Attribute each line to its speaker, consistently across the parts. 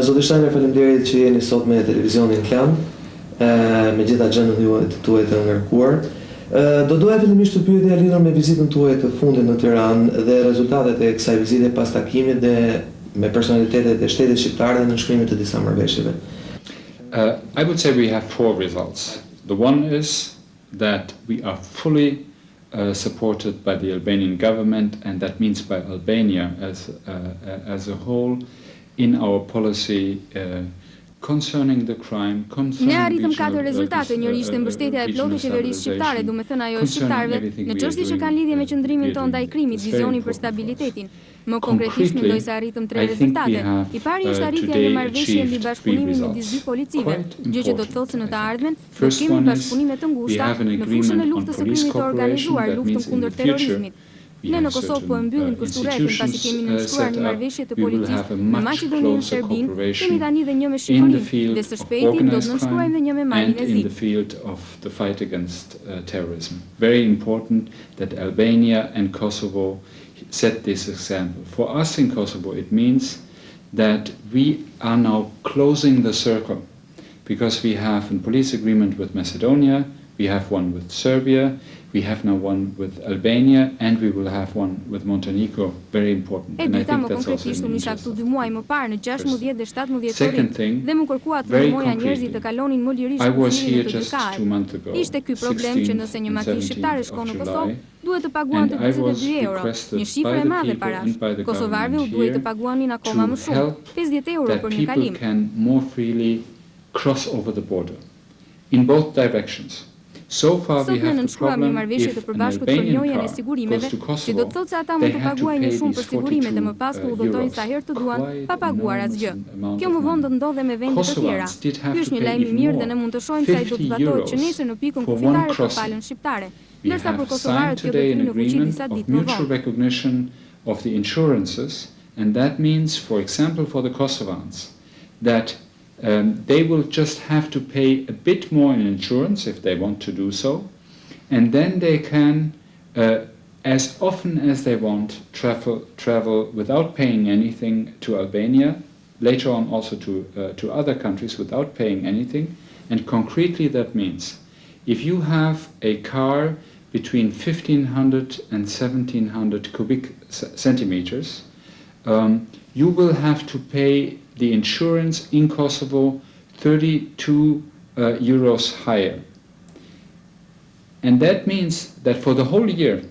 Speaker 1: Zoti Steiner, faleminderit që jeni sot me televizionin Klan, me gjithë agjendën tuaj të ngarkuar. Do doja fillimisht të pyetja lidhur me vizitën tuaj të fundit në Tiranë dhe rezultatet e kësaj vizite pas takimit dhe me personalitetet e shtetit shqiptar dhe nënshkrimit të disa marrëveshjeve.
Speaker 2: I would say we have 4 results. The one is that we are fully supported by the Albanian government, and that means by Albania as a whole in our policy concerning the crime,
Speaker 3: ne arritëm 4 rezultate. Njëri ishte mbështetja e plotë e qeverisë shqiptare, do me thënë ajo e shqiptarëve, në çështje që kanë lidhje me qëndrimin tonë ndaj krimit, vizionin për stabilitetin. Më konkretisht mendoj se arritëm 3 rezultate. I pari është arritja e marrëveshje mbi bashkëpunimin midis 2 policive, gjë që do të thotë se në të ardhmen do kemi bashkëpunime të ngushta në fushën e luftës së krimit të organizuar, luftën kundër terrorizmit. Ne në Kosovë po e mbyllim kështu rrethin pasi kemi nënshkruar një marrëveshje të policisë me Maqedoninë dhe Serbinë, kemi tani dhe një me Shqipërinë dhe së shpejti do të nënshkruajmë dhe një me Malin e Zi.
Speaker 2: In the field of the fight against terrorism. Very important that Albania and Kosovo set this example. For us in Kosovo it means that we are now closing the circle because we have a police agreement with Macedonia, we have one with Serbia, we have now one with Albania, and we will have one with Montenegro. Very important. And I think that's also an interest. Second thing, very concretely, I was here just 2 months ago, 16th and 17th of July,
Speaker 3: duhet të paguan të 22 euro, një shifër e madhe parash. Kosovarëve u duhet të paguanin akoma më shumë, 50 euro për një kalim.
Speaker 2: People can more freely cross over the border in both directions. So far we have the problem if an Albanian car goes to Kosovo, they have to pay these 42 euros,
Speaker 3: pa paguar asgjë. Kjo më vonë do ndodhe me vende të tjera. Ky është një lajm i mirë dhe ne mund të shohim se ai do të zbatohet që nesër në pikën kufitare për palën shqiptare.
Speaker 2: We have signed today an agreement of mutual recognition of the insurances, and that means, for example, for the Kosovans, that they will just have to pay a bit more in insurance if they want to do so, and then they can, as often as they want, travel without paying anything to Albania, later on also to other countries without paying anything. And concretely that means if you have a car between 1500 and 1700 cubic centimeters, you will have to pay the insurance in Kosovo 32 euros higher. And that means that for the whole year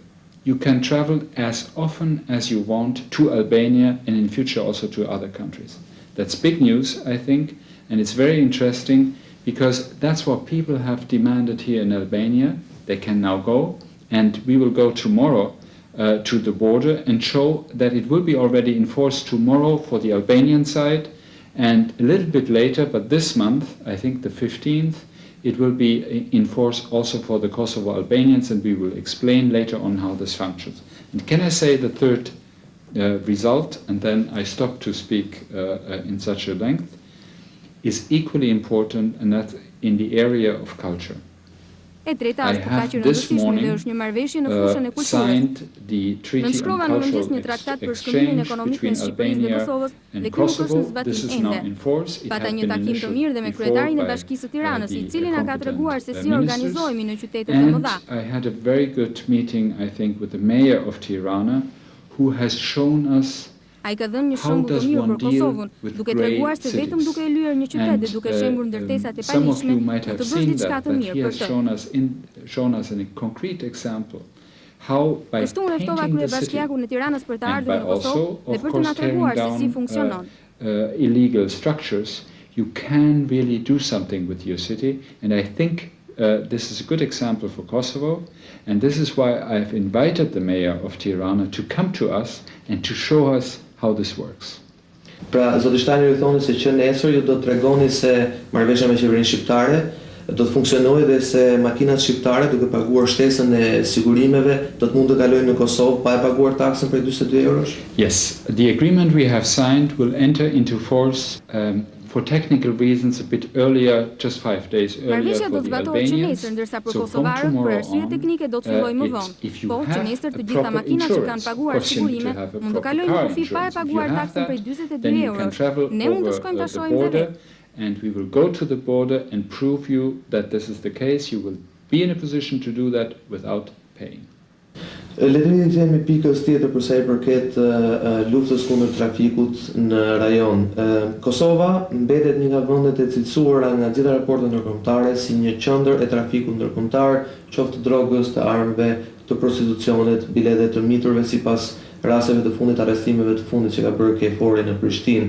Speaker 2: you can travel as often as you want to Albania and in future also to other countries. That's big news, I think, and it's very interesting because that's what people have demanded here in Albania. They can now go, and we will go tomorrow to the border and show that it will be already enforced tomorrow for the Albanian side, and a little bit later, but this month, I think the 15th, it will be enforced also for the Kosovo Albanians, and we will explain later on how this functions. And can I say the third result, and then I stop to speak in such a length, is equally important, and that's in the area of culture.
Speaker 3: E treta është ka që rëndësishme dhe është një marrëveshje në fushën e kulturës. Nënshkrova në mëngjes një traktat për shkëmbimin ekonomik me Shqipërisë dhe Kosovës dhe ky nuk është në zbatim ende. Pata një takim të mirë dhe me kryetarin e Bashkisë së Tiranës, i cili na ka treguar se si organizohemi në qytetet e mëdha.
Speaker 2: I had a very good meeting, I think, with the mayor of Tirana, who has shown us
Speaker 3: ai ka dhënë një shembull të mirë për Kosovën, duke treguar se vetëm duke e lyer një qytet dhe duke shembur ndërtesat e paligjshme, do të bësh diçka të mirë për të.
Speaker 2: Shown us in a concrete example how by painting the city and by also, of course, tearing down illegal structures, you can really do something with your city. And I think this is a good example for Kosovo, and this is why I've invited the mayor of Tirana to come to us and to show us how this works.
Speaker 1: Pra, Zoti Steiner ju thoni se që nesër ju do të tregoni se marrëveshja me qeverinë shqiptare do të funksionojë dhe se makinat shqiptare duke paguar shtesën e sigurimeve do të mund të kalojnë në Kosovë pa e paguar taksën për 42 eurosh?
Speaker 2: Yes, the agreement we have signed will enter into force for technical reasons a bit earlier, just 5 days earlier
Speaker 3: Marrëveshja
Speaker 2: for
Speaker 3: do të
Speaker 2: the
Speaker 3: zbatohet që
Speaker 2: Albanians.
Speaker 3: nesër, ndërsa për
Speaker 2: So from
Speaker 3: kosovarët për
Speaker 2: tomorrow
Speaker 3: arsye
Speaker 2: on,
Speaker 3: teknike do të fillojë më vonë.
Speaker 2: if you
Speaker 3: Po që
Speaker 2: have
Speaker 3: nesër të
Speaker 2: a
Speaker 3: gjitha
Speaker 2: proper
Speaker 3: makinat që kanë
Speaker 2: insurance,
Speaker 3: paguar
Speaker 2: of course you need
Speaker 3: sigurime
Speaker 2: to have a
Speaker 3: mund të
Speaker 2: proper
Speaker 3: kalojnë
Speaker 2: car
Speaker 3: në kufi pa e
Speaker 2: insurance. If you
Speaker 3: paguar
Speaker 2: have
Speaker 3: taksën
Speaker 2: that,
Speaker 3: prej 42
Speaker 2: then you can
Speaker 3: euro.
Speaker 2: travel
Speaker 3: Ne mund të
Speaker 2: over
Speaker 3: shkojmë ta
Speaker 2: the
Speaker 3: shohim dhe
Speaker 2: border,
Speaker 3: vetë.
Speaker 2: and we will go to the border and prove you that this is the case. You will be in a position to do that without paying.
Speaker 1: Le të kthehemi pikës tjetër për sa i përket luftës kundër trafikut në rajon. Kosova mbetet një nga vendet e cilësuara nga gjitha raportet ndërkombëtare si një qendër e trafikut ndërkombëtar, qoftë drogës, të armëve, të prostitucionit, bilete të miturve sipas rasteve të fundit, arrestimeve të fundit që ka bërë KFOR-i në Prishtinë.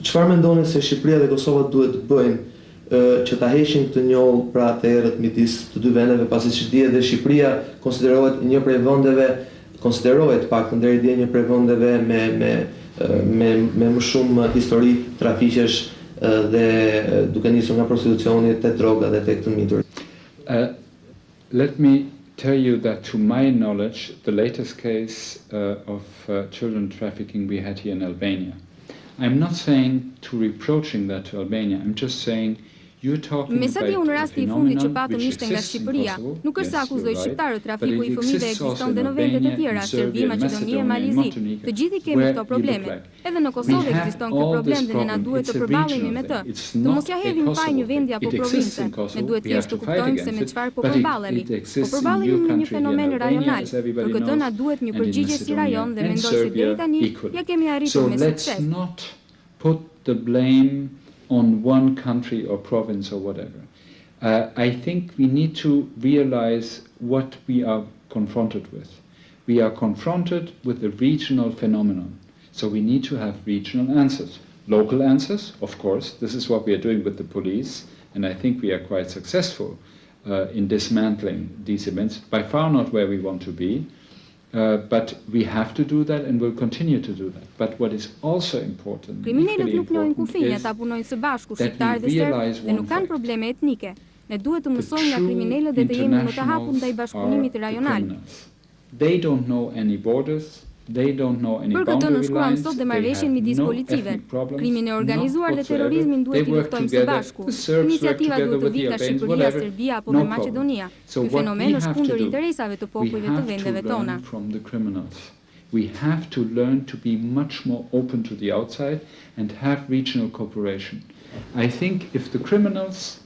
Speaker 1: Çfarë mendoni se Shqipëria dhe Kosova duhet të bëjnë që ta heqin këtë njoll pra të errët midis të dy vendeve, pasi që dihet dhe Shqipëria konsiderohet një prej vendeve, konsiderohet paktën deri dje një prej vendeve me më shumë histori trafiqesh dhe duke nisur nga prostitucioni te droga dhe tek të mitur.
Speaker 2: Let me tell you that to my knowledge, the latest case of children trafficking we had here in Albania. I'm not saying to reproaching that to Albania. I'm just saying
Speaker 3: Mesati unë rasti I fundit që patëm ishte nga Shqipëria. Nuk është se akuzoj shqiptarët, trafiku I fëmijëve ekziston dhe në vende të tjera, Serbi, Maqedoni e Malizi. Të gjithë kemi këto probleme. Edhe në Kosovë ekziston ky problem dhe ne na duhet të përballemi me të. Të mos ja hedhim faj një vendi apo provincë. Ne duhet thjesht të kuptojmë se me çfarë po përballemi. Po përballemi me një fenomen rajonal. Për këtë na duhet një përgjigje si rajon dhe mendoj se deri tani ja kemi arritur me sukses.
Speaker 2: So let's not put the blame on one country or province or whatever. I think we need to realize what we are confronted with. We are confronted with a regional phenomenon. So we need to have regional answers. Local answers, of course. This is what we are doing with the police, and I think we are quite successful in dismantling these events. By far not where we want to be, but we have to do that and will continue to do that. But what is also important,
Speaker 3: kriminalët nuk njohin kufinë, ata punojnë së bashku, shqiptarë dhe serbë, dhe nuk kanë probleme etnike. Ne duhet të mësojmë nga kriminalët dhe të jemi më të hapur ndaj bashkëpunimit rajonal.
Speaker 2: They don't know any borders. They don't know any boundary lines.
Speaker 3: Për këtë nënshkruam sot dhe marrëveshjen midis policive. Krimin e organizuar dhe terrorizmin duhet t'i luftojmë së bashku. Iniciativa duhet të vijë nga Shqipëria, Serbia apo nga Maqedonia. Ky fenomen është kundër interesave të popujve të vendeve tona.
Speaker 2: We have to learn to be much more open to the outside and have regional cooperation. I think if the criminals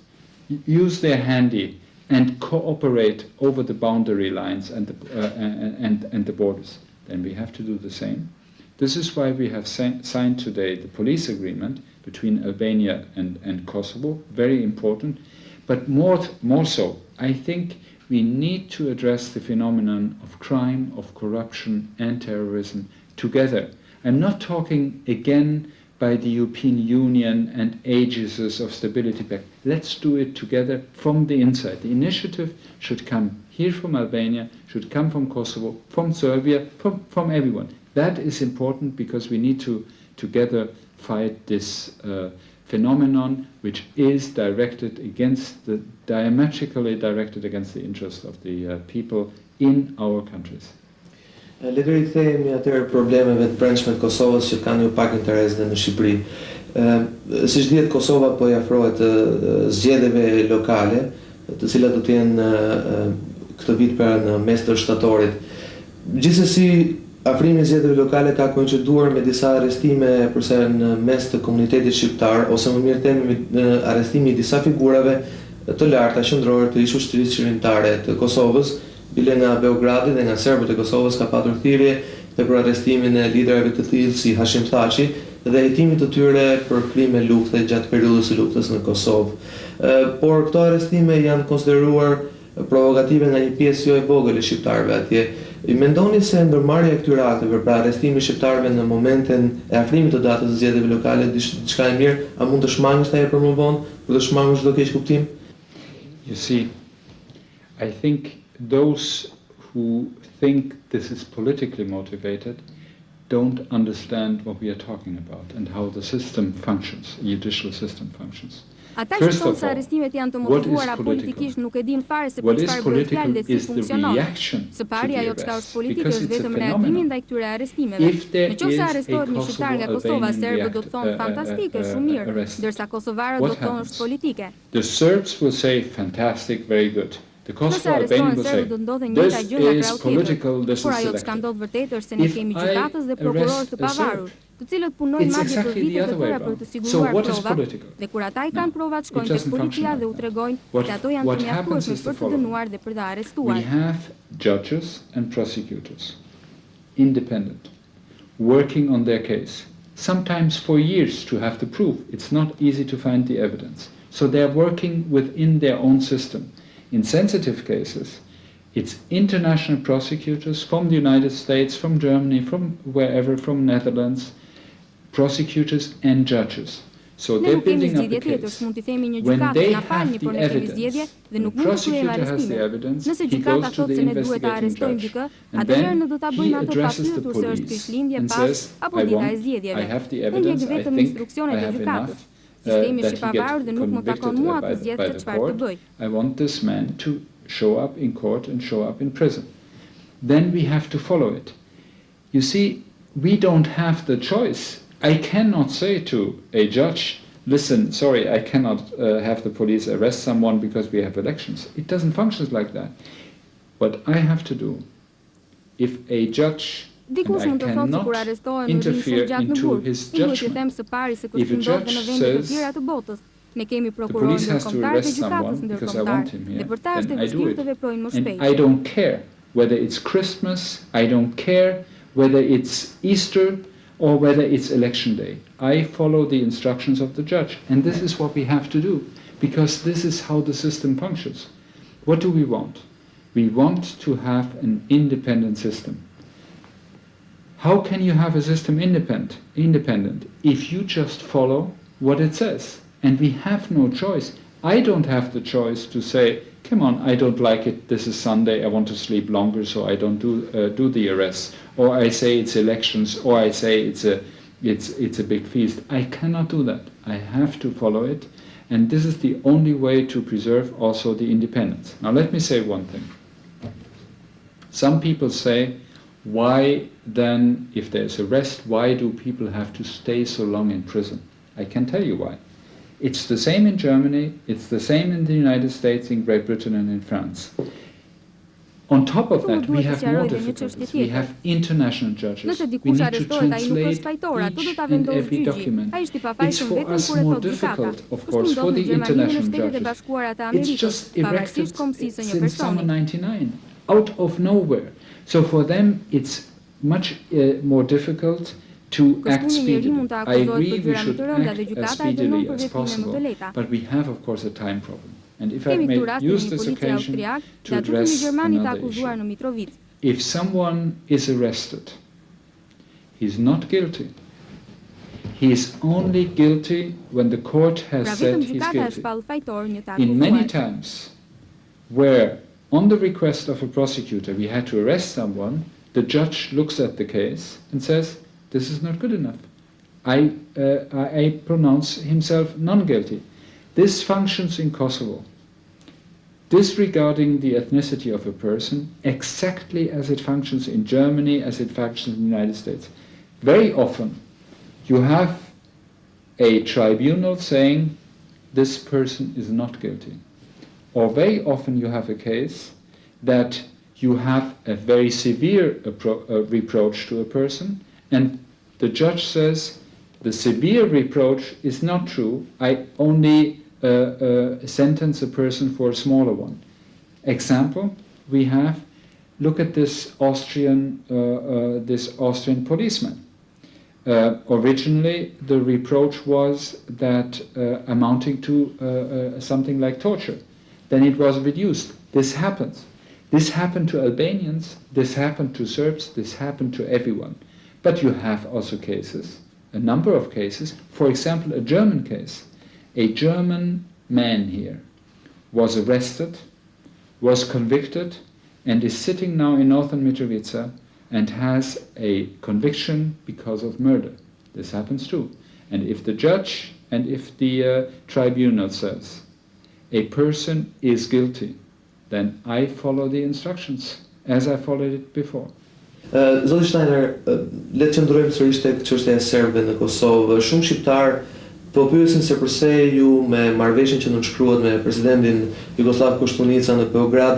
Speaker 2: use their handy and cooperate over the boundary lines and the borders, then we have to do the same. This is why we have signed today the police agreement between Albania and Kosovo, very important. But more so, I think we need to address the phenomenon of crime, of corruption and terrorism together. I'm not talking again by the European Union and agencies of stability pact. Let's do it together from the inside. The initiative should come here from Albania, should come from Kosovo, from Serbia, from everyone. That is important because we need to together fight this phenomenon which is diametrically directed against the interests of the people in our countries.
Speaker 1: Le të rikthehemi atëherë problemeve të brendshme të Kosovës që kanë jo pak interes dhe në Shqipëri. Siç dihet, Kosova po I afrohet zgjedhjeve lokale, të cilat do të jenë këtë vit në mes të shtatorit. Gjithsesi, afrimi I zgjedhjeve lokale ka koinciduar me disa arrestime përsa në mes të komunitetit shqiptar, ose më mirë themi arrestimi I disa figurave të larta qendrore të shoqërisë qeveritare të Kosovës, bile nga Beogradi dhe nga serbët e Kosovës ka patur thirrje dhe për arrestimin e liderëve të tillë si Hashim Thaçi dhe hetimin të tyre për krime lufte gjatë periudhës së luftës në Kosovë. Por këto arrestime janë konsideruar provokative nga një pjesë jo e vogël e shqiptarëve atje. I mendoni se ndërmarrja e këtyre akteve, pra arrestimi I shqiptarëve në momentin e afrimit të datës së zgjedhjeve lokale, diçka e mirë, a mund të shmangësh ajo për më vonë, për të shmangur çdo keq kuptim?
Speaker 2: You see, I think those who think this is politically motivated don't understand what we are talking about and how the system functions, the judicial system functions.
Speaker 3: Ata që thonë se arrestimet janë të motivuara politikisht nuk e din fare se për çfarë bëhet fjalë dhe si funksionon. Së pari, ajo çka është politike është vetëm reagimi ndaj këtyre arrestimeve. Nëse arrestohet një shqiptar nga Kosova, serbët do të thonë fantastike, shumë mirë, ndërsa kosovarët do të thonë është politike.
Speaker 2: The Serbs will say fantastic, very good. The Kosovo Albanian will say, this is political, this is
Speaker 3: por ajo çka ndodh vërtet është se ne kemi gjykatës dhe prokurorë të pavarur, të cilët punojnë madje për vite të tëra për të siguruar provat, dhe kur ata i kanë provat shkojnë tek policia dhe u tregojnë se ato janë të mjaftueshme për të dënuar dhe për të arrestuar.
Speaker 2: We have judges and prosecutors, independent, working on their case, sometimes for years to have the proof. It's not easy to find the evidence. So they are working within their own system. In sensitive cases, it's international prosecutors from the United States, from Germany, from wherever, from Netherlands, prosecutors and judges. So they're building up the case. When they have the evidence, the prosecutor has the evidence, he goes to the investigating judge, and then he addresses the police and says, I have the evidence, I think I have enough. That he gets convicted by the court. I want this man to show up in court and show up in prison. Then we have to follow it. You see, we don't have the choice. I cannot say to a judge, listen, sorry, I cannot have the police arrest someone because we have elections. It doesn't function like that. What I have to do, if a judge
Speaker 3: Dikush mund të thotë se kur arrestohen në shumë gjatë në burg, unë që them së pari se kështu ndodh në vende të tjera të botës. Ne kemi prokurorë ndërkombëtar dhe gjykatës ndërkombëtare, dhe për ta është e vështirë të veprojnë më shpejt.
Speaker 2: I don't care whether it's Christmas, I don't care whether it's Easter or whether it's election day. I follow the instructions of the judge, and this is what we have to do, because this is how the system functions. What do we want? We want to have an independent system. How can you have a system independent if you just follow what it says? And we have no choice. I don't have the choice to say, come on, I don't like it, this is Sunday, I want to sleep longer, so I don't do the arrests. Or I say it's elections, or I say it's a big feast. I cannot do that. I have to follow it. And this is the only way to preserve also the independence. Now let me say one thing. Some people say, why then, if there's arrest, why do people have to stay so long in prison? I can tell you why. It's the same in Germany, it's the same in the United States, in Great Britain and in France. On top of that, we have more difficulties. We have international judges. We need to translate each and every document. It's for us more difficult, of course, for the international judges. It's just erected since summer 99, out of nowhere. So for them, it's much more difficult to act speedily. I agree we should act as speedily as possible, but we have, of course, a time problem. And if I may use this occasion to address another issue. If someone is arrested, he's not guilty. He is only guilty when the court has said he's guilty. In many times where on the request of a prosecutor we had to arrest someone, the judge looks at the case and says, this is not good enough. I pronounce himself non-guilty. This functions in Kosovo, disregarding the ethnicity of a person, exactly as it functions in Germany, as it functions in the United States. Very often, you have a tribunal saying, this person is not guilty. Or very often you have a case that you have a very severe reproach to a person, and the judge says, the severe reproach is not true, I only sentence a person for a smaller one. Example, we have, look at this Austrian policeman. Originally, the reproach was that amounting to something like torture. Then it was reduced. This happens. This happened to Albanians, this happened to Serbs, this happened to everyone. But you have also cases, a number of cases, for example, a German case. A German man here was arrested, was convicted, and is sitting now in northern Mitrovica and has a conviction because of murder. This happens too. And if the judge And if the tribunal says a person is guilty, then I follow the instructions as I followed it before.
Speaker 1: Zoti Steiner, le të qëndrojmë sërish tek çështja e serbëve në Kosovë. Shumë shqiptar po pyesin se përse ju me marrëveshjen që nënshkruhet me presidentin Jugoslav Koštunica në Beograd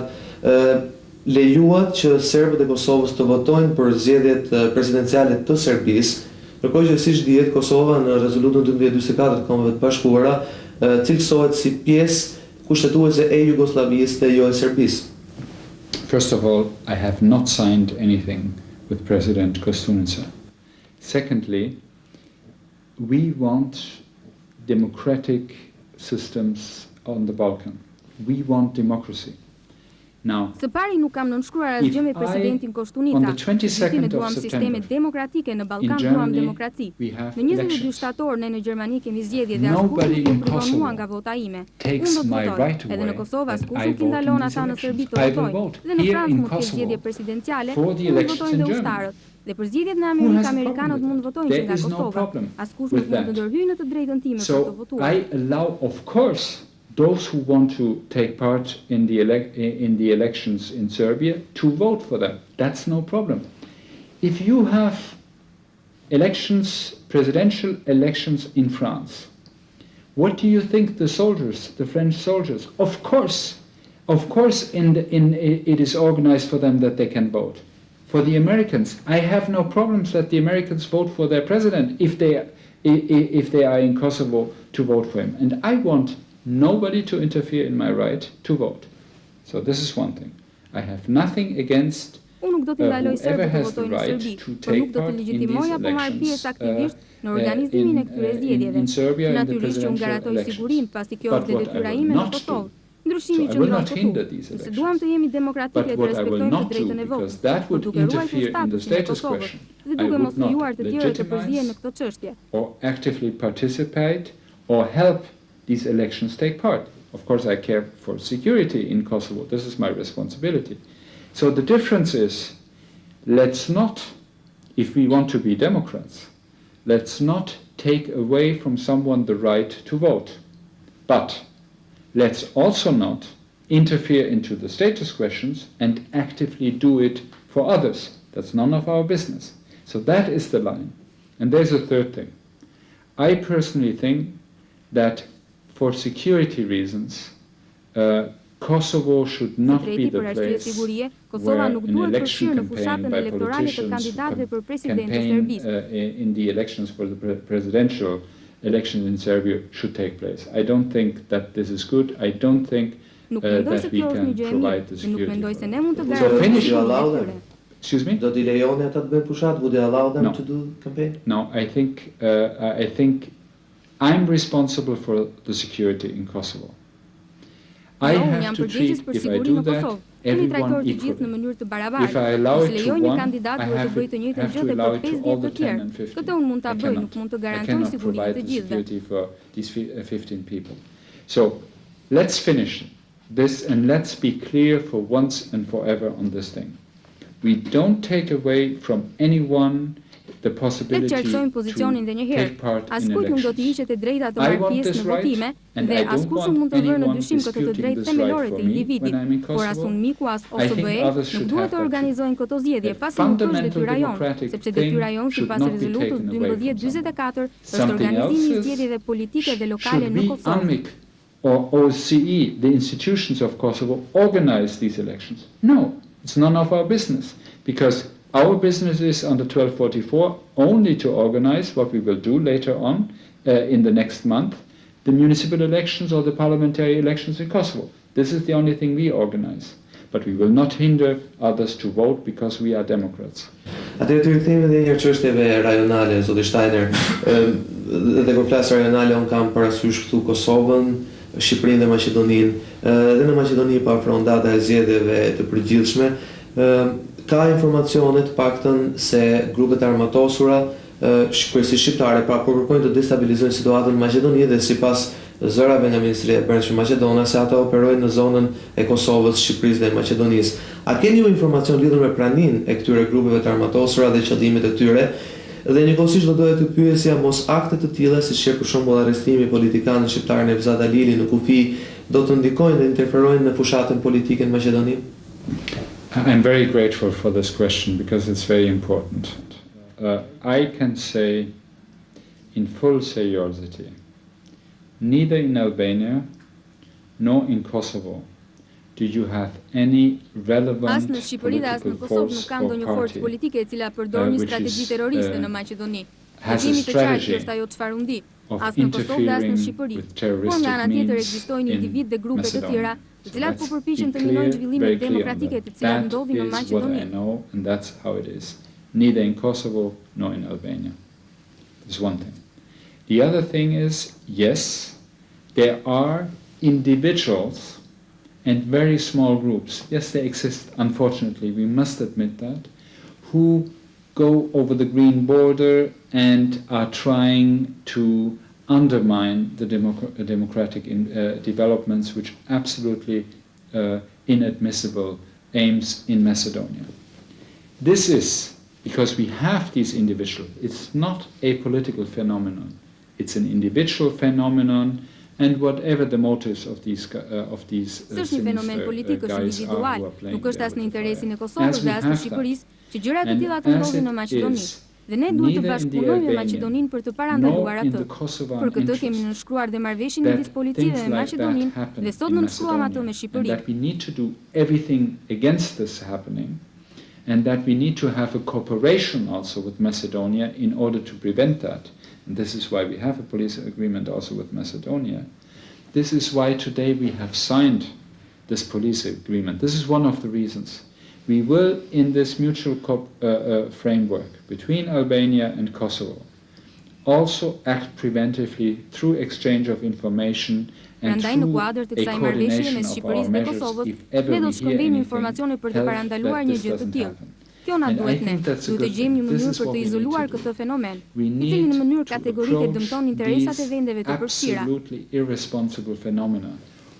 Speaker 1: lejuat që serbët e Kosovës të votojnë për zgjedhjet presidenciale të Serbisë, ndërkohë që siç dihet Kosova në rezolutën 1244 të Kombeve të Bashkuara cilësohet si pjesë kushtetuese e Jugosllavisë dhe jo e Serbisë.
Speaker 2: First of all, I have not signed anything with President Koštunica. Secondly, we want democratic systems on the Balkan. We want democracy. Now,
Speaker 3: së pari nuk kam nënshkruar asgjë me presidentin Koštunica. Ne duam sisteme demokratike në Ballkan, duam demokraci. Në 22 shtator ne në Gjermani kemi zgjedhje dhe askush nuk kontrollon mua nga vota ime. Unë do të votoj. Edhe në Kosovë askush nuk i ndalon ata në Serbi të votojnë. Dhe në Francë mund të ketë zgjedhje presidenciale, mund votojnë dhe ushtarët. Dhe për zgjedhjet në Amerikë amerikanët mund votojnë që nga Kosova. Askush nuk mund të ndërhyjë në të drejtën time për të votuar.
Speaker 2: I allow, of course, those who want to take part in the elections in Serbia to vote for them. That's no problem. If you have elections, presidential elections in France, what do you think the soldiers, the French soldiers? Of course, it is organized for them that they can vote. For the Americans, I have no problems that the Americans vote for their president if they are in Kosovo to vote for him. And I want nobody to interfere in my right to vote. So this is one thing. I have nothing against whoever has the right to take part in these elections in Serbia in the presidential elections. But what I will not do, so I will not hinder these elections. But what I will not do, because that would interfere in the status question, I would not legitimize or actively participate or help these elections take part. Of course, I care for security in Kosovo. This is my responsibility. So the difference is, let's not, if we want to be Democrats, let's not take away from someone the right to vote. But let's also not interfere into the status questions and actively do it for others. That's none of our business. So that is the line. And there's a third thing. I personally think that for security reasons, Kosovo should not be the place where an election campaign by politicians campaign in the elections for the presidential elections in Serbia should take place. I don't think that this is good. I don't think that we can provide the security.
Speaker 1: So finish.
Speaker 2: Excuse me?
Speaker 1: Do t'i lejoni ata të bëjnë pushat? Would they allow them to do campaign?
Speaker 2: No, I think I'm responsible for the security in Kosovo. I have to treat, if I do that, everyone equally. If I allow it to one, I have to allow it to all the 10 and 15. I cannot provide the security for these 15 people. So let's finish this and let's be clear for once and forever on this thing. We don't take away from anyone the possibility to take part in elections. I want this right, and I don't want anyone disputing this right for me when I'm in Kosovo. I think others should have that too. The fundamental democratic thing should not be taken away from someone. Something else is, should we, UNMIK or OSCE, the institutions of Kosovo, organize these elections? No, it's none of our business, because our business is under 1244 only to organize what we will do later on in the next month, the municipal elections or the parliamentary elections in Kosovo. This is the only thing we organize. But we will not hinder others to vote because we are Democrats.
Speaker 1: Atëherë të rikthehemi edhe një herë çështjeve rajonale, Zoti Steiner. Dhe kur flas rajonale, un kam parasysh këtu Kosovën, Shqipërinë dhe Maqedoninë. Dhe në Maqedoni pa frontata e zgjedhjeve të përgjithshme, ka informacione të paktën se grupet armatosura, kryesisht shqiptare, pra po kërkojnë të destabilizojnë situatën në Maqedoni dhe sipas zërave nga Ministria e Brendshme Maqedone se ata operojnë në zonën e Kosovës, Shqipërisë dhe Maqedonisë. A keni ju informacion lidhur me praninë e këtyre grupeve të armatosura dhe qëllimet e tyre? Dhe njëkohësisht do doja të pyesja mos akte të tilla siç që për shembull arrestimi i politikanit shqiptar Nevzat Alili në kufi do të ndikojnë dhe interferojnë në fushatën politike në Maqedoni?
Speaker 2: I'm very grateful for this question because it's very important. I can say in full seriosity, neither in Albania nor in Kosovo do you have any relevant political force or party which has a strategy of interfering with terroristic means in Macedonia. So let's be clear, very clear on that. That is what I know, and that's how it is. Neither in Kosovo nor in Albania. That's one thing. The other thing is, yes, there are individuals and very small groups. Yes, they exist, unfortunately, we must admit that, who go over the green border and are trying to undermine the democratic developments which absolutely inadmissible aims in Macedonia. This is because we have these individuals. It's not a political phenomenon. It's an individual phenomenon, and whatever the motives of these
Speaker 3: Është një fenomen politik, është individual, nuk është as në interesin e Kosovës dhe as të Shqipërisë që gjëra të tilla të ndodhin në Maqedoni. Dhe ne duhet të bashkëpunojmë me Maqedoninë për të parandaluar atë. Për këtë kemi nënshkruar dhe marrëveshjen midis policive me Maqedoninë dhe sot nënshkruam atë me Shqipërinë.
Speaker 2: That we need to do everything against this happening, and that we need to have a cooperation also with Macedonia in order to prevent that. And this is why we have a police agreement also with Macedonia. This is why today we have signed this police agreement. This is one of the reasons. We will, in this mutual framework between Albania and Kosovo, also act preventively through exchange of information and through a coordination of our measures if ever we hear anything, help that this doesn't happen.
Speaker 3: Kjo na duhet ne, duhet të gjejmë një mënyrë për të izoluar këtë fenomen, i cili në mënyrë kategorike dëmton interesat e vendeve të përfshira.
Speaker 2: Absolutely irresponsible phenomena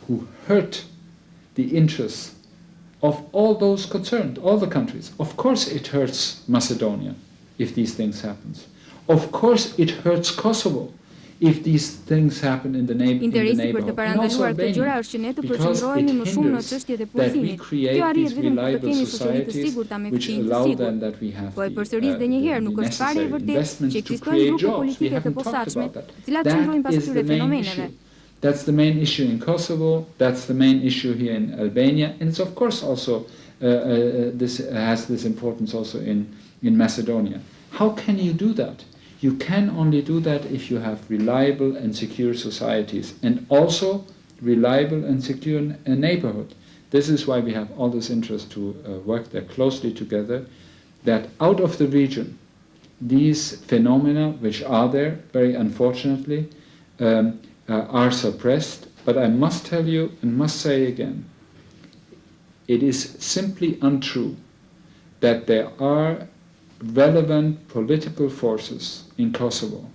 Speaker 2: who hurt the interests of all those concerned, all the countries. Of course it hurts Macedonia if these things happen. Of course it hurts Kosovo if these things happen in the neighborhood.
Speaker 3: Interesi për të parandaluar këtë gjëra është që ne të përqendrohemi më shumë në çështjet e punësimit. Kjo arrihet vetëm kur kemi shoqëri të sigurta me kuptim të sigurt. Po e përsëris edhe një herë, nuk është fare e vërtetë që ekzistojnë grupe politike të posaçme, të cilat qëndrojnë pas këtyre fenomeneve.
Speaker 2: That's the main issue in Kosovo, that's the main issue here in Albania, and it's of course also this has this importance also in Macedonia. How can you do that? You can only do that if you have reliable and secure societies and also reliable and secure neighborhood. This is why we have all this interest to work there closely together, that out of the region, these phenomena which are there, very unfortunately, are suppressed. But I must tell you and must say again, it is simply untrue that there are relevant political forces in Kosovo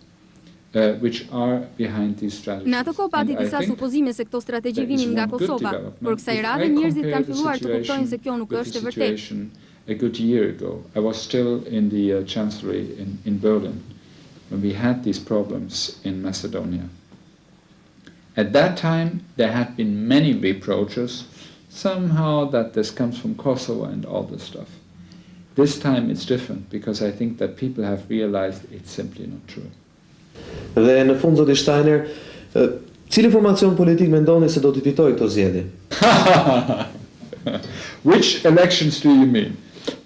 Speaker 2: which are behind these strategies.
Speaker 3: Në atë kohë pati disa supozime se këto strategji vinin nga Kosova, por kësaj radhe njerëzit kanë filluar të kuptojnë se kjo nuk është e vërtetë.
Speaker 2: A good year ago, I was still in the chancellery in Berlin when we had these problems in Macedonia. At that time, there had been many reproaches, somehow that this comes from Kosovo and all this stuff. This time it's different because I think that people have realized it's simply not true.
Speaker 1: Dhe në fund, Zoti Steiner, cili formacion politik mendoni se do të fitojë këto zgjedhje?
Speaker 2: Which elections do you mean?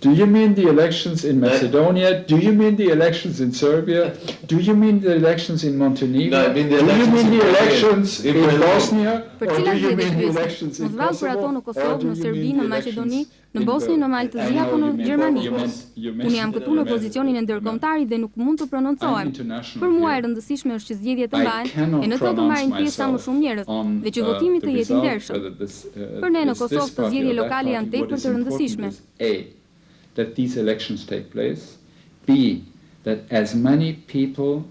Speaker 2: Do you mean the elections in Macedonia? Do you mean the elections in Serbia? Do you mean the elections in Montenegro? Do you mean the elections in Bosnia?
Speaker 3: Për cilat zgjedhje pyes? Mos vallë për ato në Kosovë, në Serbi, në Maqedoni, në Bosnjë, në Maltëzi apo në Gjermani. Unë jam këtu në pozicionin e ndërkombëtarit dhe nuk mund të prononcohem. Për mua e rëndësishme është që zgjedhjet të mbahen e në to të marrin pjesë sa më shumë njerëz dhe që votimi të jetë i ndershëm. Për ne në Kosovë të zgjedhjet lokale janë tepër të rëndësishme.
Speaker 2: That these elections take place. B, that as many people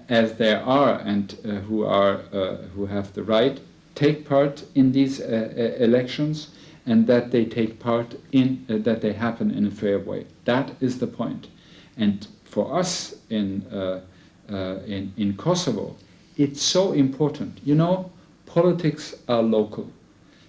Speaker 2: as there are and who have the right take part in these elections, and that they take part in that they happen in a fair way. That is the point. And for us in Kosovo, it's so important. You know, politics are local.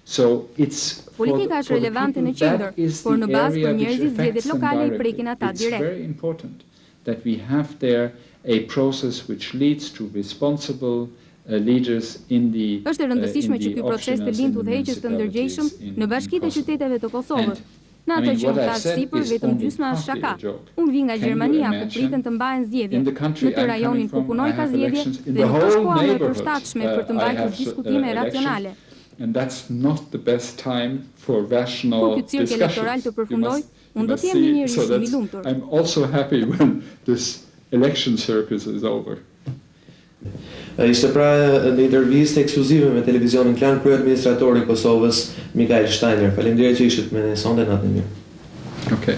Speaker 2: So it's
Speaker 3: Politika është relevante në qendër, por në bazë për njerëzit zgjedhjet lokale I prekin ata direkt.
Speaker 2: It's very important that we have there a process which leads to responsible leaders in the
Speaker 3: Është e rëndësishme që ky proces të lindë udhëheqës të ndërgjegjshëm në bashkitë e qyteteve të Kosovës. Në ato që unë thash sipër, vetëm gjysma është shaka. Unë vi nga Gjermania ku pritën të mbahen zgjedhje. Në të rajonin ku punoj ka zgjedhje dhe nuk është koha më e përshtatshme për të mbajtur diskutime racionale.
Speaker 2: And that's not the best time for rational discussions.
Speaker 3: Kur ky cirk elektoral të përfundoj, unë do të jem një njeri shumë I lumtur.
Speaker 2: I'm also happy when this election circus is over.
Speaker 1: Ishte pra në intervistë ekskluzive me televizionin Klan kryeadministratori I Kosovës Zoti Steiner. Faleminderit që ishit me ne sonte natën e mirë.
Speaker 2: Okay.